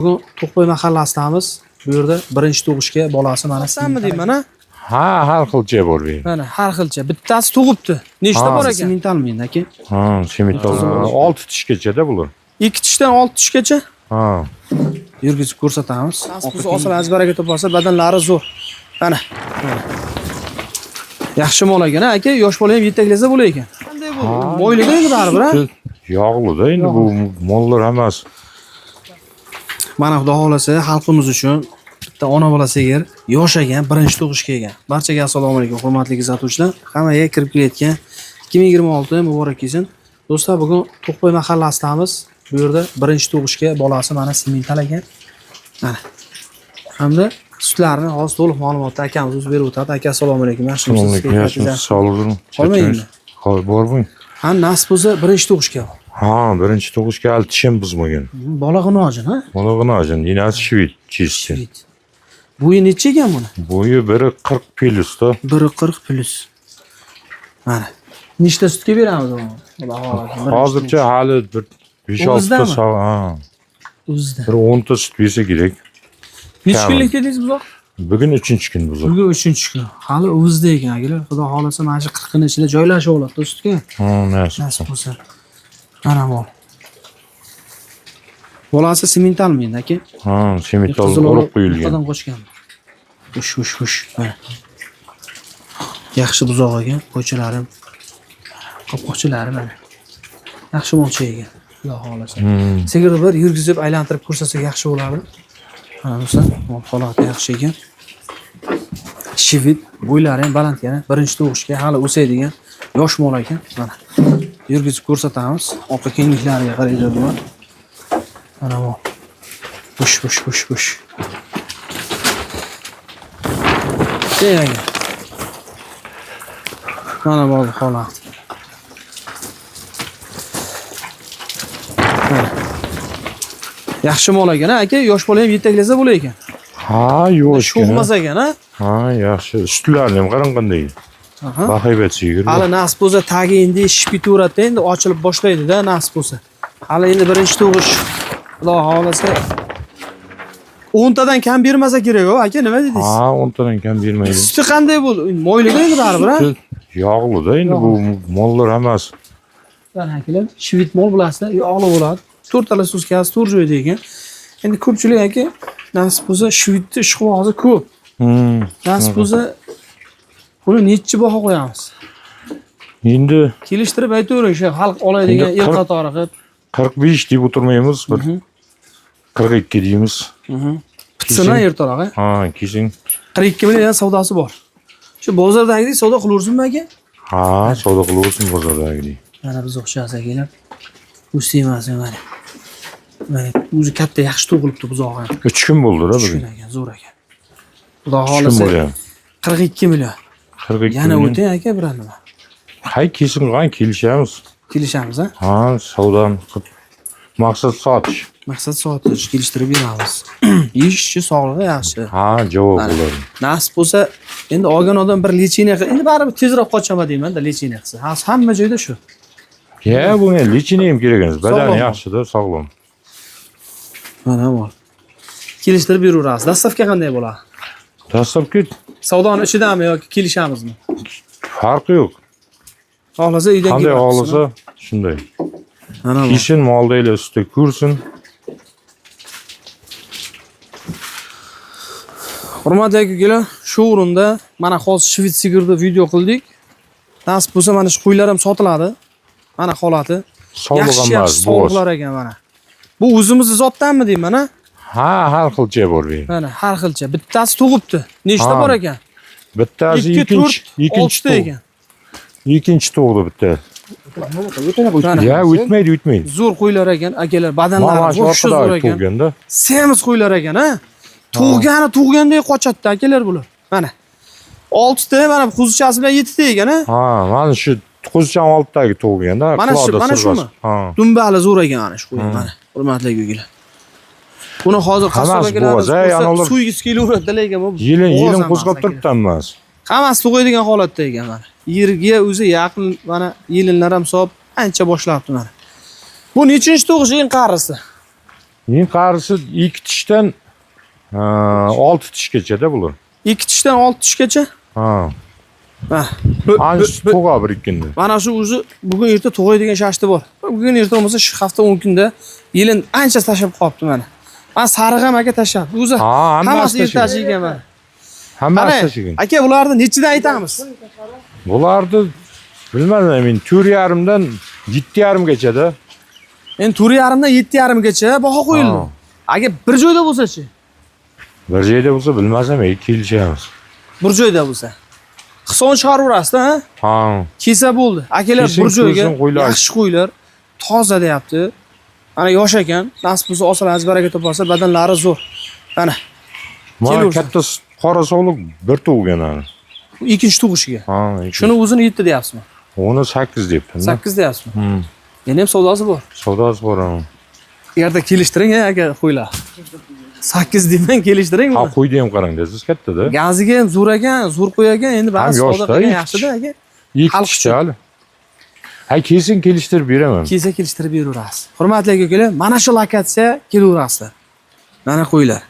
Bugun To'qboy mahallasidamiz. Bu yerda birinchi tug'ishga bolasi mana senmi deyman, mana? Ha, har xilcha bor bu. Mana har xilcha. Bittasi tug'ibdi. Nechta bor ekan? Sementalmi, aka? Ha, semental. 6 tishgacha bular. 2 tishdan 6 tishgacha? Ha. Yurgizib ko'rsatamiz. Biz osib azbaraga topolsa, badanlari zo'r. Mana. Yaxshi mol ekan, aka. Yosh bola ham yetaklasa bo'lar ekan. Qanday bu? Mo'yliga endi baribir, ha? Yog'li-da endi bu mollar hammasi. Mana xudo xolasa xalqimiz uchun bitta ona bola sigir yosh ekan, birinchi tug'ish kelgan. Barchaga assalomu alaykum, hurmatli kuzatuvchilar. Hammaga kirib kelayotgan 2026 muborak kelsin. Do'stlar, bugun To'qboy mahallasidamiz. Bu yerda birinchi tug'ishga bolasi mana semental ekan. Mana. Hamda sutlarini hozir to'liq ma'lumotni akamiz o'zi berib o'tadi. Aka, assalomu alaykum. Yaxshimisiz? Sog' bo'ling. Qolmaymi? Qo'y bormi? Ha, nasib bo'lsa birinchi tug'ishga. Ha, birinchi tug'ishga hali tishim buzmagan. Bola g'inojin, ha? Bola g'inojin, dinasi shvit, chistchi. Bo'yi necha ekan buni? Bo'yi biri 40 plyusda. Biri 40 plyus. Mana. Nechta sutga beramiz uni? Xudo xolasa. Hozircha hali bir 5-6 ta sog', ha. O'zida. Bir 10 ta sut bersa kerak. Necha kunlik dedingiz buzoq? Bugun 3-kun buzoq. Bugun 3-kun. Hali o'zida ekan, akalar. Xudo xolasa mana shu 40 ning ichida joylashib oladi sutga. Ha, nasib bo'lsa. Mana bor. Bolasi sementalmi endi, aka? Ha, semental urib qo'yilgan. Qadam qo'shgan. Xush. Mana. Yaxshi buzoq ekan, qo'ychilarim. Qo'qoqchilari mana. Yaxshi molcha ekan. Xudo xolasa. Sigirni bir yurgizib aylantirib ko'rsasak yaxshi bo'lardi. Mana bo'lsa, holati yaxshi ekan. Shivit, bo'ylari ham baland yana. Birinchi tug'ishga hali o'saydigan yosh mol ekan. Mana. Yurgizib ko'rsatamiz. Orqa kengliklariga qaraydi bular. Mana bu. Xush. Deyang. Mana bu holat. Yaxshi mol ekan, aka. Yosh bola ham yetaklasa bo'lar ekan. Ha, yosh. Sho'xmas ekan, ha? Ha, yaxshi. Sutlarni ham qarang qanday. Bahaybat sigir. Hali nasib bo'lsa tagi endi shishib ketaveradi, endi ochilib boshlaydi-da, nasib bo'lsa. Hali endi birinchi tug'ish. Xudo xolasa 10 tadan kam bermasa kerak-ku, aka, nima dedingiz? Ha, 10 tadan kam bermaydi. Suti qanday bo'ldi? Mo'yliga endi baribir, ha? Yog'li-da endi bu mollar hammasi. Mana akalar, shvit mol bilasizlar, yog'li bo'ladi. 4 tala suskasi 4 joyda ekan. Endi ko'pchilik aka, nasib bo'lsa shvitni ishqibozi ko'p. Nasib bo'lsa buni necha baho qo'yamiz? Endi kelishtirib aytavering, shu xalq oladigan el qatori qilib. 45 deb o'tirmaymiz, bir 42 deymiz. Pitsini ertaroq, ha, kesin 42 million savdosi bor. Shu bozordagidek savdo qilaversinmi aka? Ha, savdo qilaversin bozordagidek. Mana biz o'xshas akalar. O'saymasin mana. Mana o'zi katta yaxshi tug'ilibdi buzog'i. 3 kun bo'ldi-da bugun. 3 kun ekan, zo'r ekan. Xudo xolasa 42 million. 42 yana o'ting aka bir nima. Hay, kesin qan kelishamiz. Kelishamiz, ha? Ha, savdoni qilib maqsad sotish. Maqsad sotish, kelishtirib beramiz. Ishchi sog'lig'i yaxshi. Ha, javob bo'ladi. Nasib bo'lsa, endi olgan odam bir lecheniya qilib, endi baribir tezroq qochaman deyman-da, lecheniya qilsa. Hamma joyda shu. Ya, bunga lecheniya ham kerak emas. Badan yaxshi-da, sog'lom. Mana bor. Kelishtirib beraveramiz. Dastavka qanday bo'ladi? Dastavka savdoni ichidami yoki kelishamizmi? Farqi yo'q. Xohlasa uydan kelib. Qanday xohlasa, shunday. Mana bor. Kishin moldaylar ustida ko'rsin. Hurmatli akalar, shu o'rinda mana hozir shvit sigirni video qildik. Nasib bo'lsa mana shu qo'ylar ham sotiladi. Mana holati. Sog'lom emas, sog'lar ekan mana. Bu o'zimizning zotdanmi deyman, ha? Ha, har xilcha bor bu. Mana har xilcha. Bittasi tug'ibdi. Nechta bor ekan? Bittasi ikkinchi ekan. Ikkinchi tug'di bitta. Ya, o'tmaydi. Zo'r qo'ylar ekan, akalar, badanlari o'xshash zo'r ekan. Semiz qo'ylar ekan, ha? Tug'gandek qochadi akalar bular. Mana. 6 ta, mana bu qo'zichasi bilan 7 ta ekan, ha? Ha, mana shu qo'zicham oltdagi tug'ganda. Mana shumi? Dumbali zo'r ekan mana shu qo'y, mana. Hurmatli akalar. Buni hozir qassob akalarimiz suygisi kelaveradi lekin bu yilin qo'zg'ab turibdi emas. Hammasi tug'aydigan holatda ekan mana. Yerga o'zi yaqin mana yilinlar ham hisob ancha boshlabdi mana. Bu nechinchi tug'ish eng qarisi? Eng qarisi 2 tishdan 6 tishgacha-da bular. 2 tishdan 6 tishgacha. Ha. Ha. Ani tug'a bir ikkindi. Mana shu o'zi bugun erta tug'aydigan shashti bor. Bugun erta bo'lmasa shu hafta 10 kunda yilin ancha tashab qolibdi mana. Men sariq ham aka tashlabdi. O'zi hammasi ertachi ekan mana. Hammasi tashigan. Aka bularni nechidan aytamiz? Bularni bilmadim men 4,5 dan 7,5 gacha-da. Endi 4,5 dan 7,5 gacha baho qo'yildi. Agar bir joyda bo'lsa-chi? Bir joyda bo'lsa bilmasam, kelishamiz. Bir joyda bo'lsa. Hison chiqaraverasiz-da, ha? Ha. Kelsa bo'ldi. Akalar bir joyga yaxshi qo'ylar, toza deyapti. Ana yosh ekan, nasib bo'lsa osilasiz baraka topasa, badanlari zo'r. Ana. Mana katta qora sog'liq bir tug'gan ana. Ikkinchi tug'ishiga. Ha, shuni o'zini 7 deyapsizmi? Uni 8 debdi. 8 deyapsizmi? Yana ham savdosi bor. Savdosi bor. Yerda kelishtiring aka qo'ylar. 8 demang kelishtiring. Ha, qo'ydi ham qarang, siz katta-da. Gaziga ham zo'r ekan, zo'r qo'yagan, endi ba'zi savdo qilgan yaxshi-da aka. Ikki hali. Ha, kesin kelishtirib beraman. Kelsa kelishtirib beraverasiz. Hurmatli aka-ukalar, mana shu lokatsiya kelaverasizlar. Mana qo'ylar.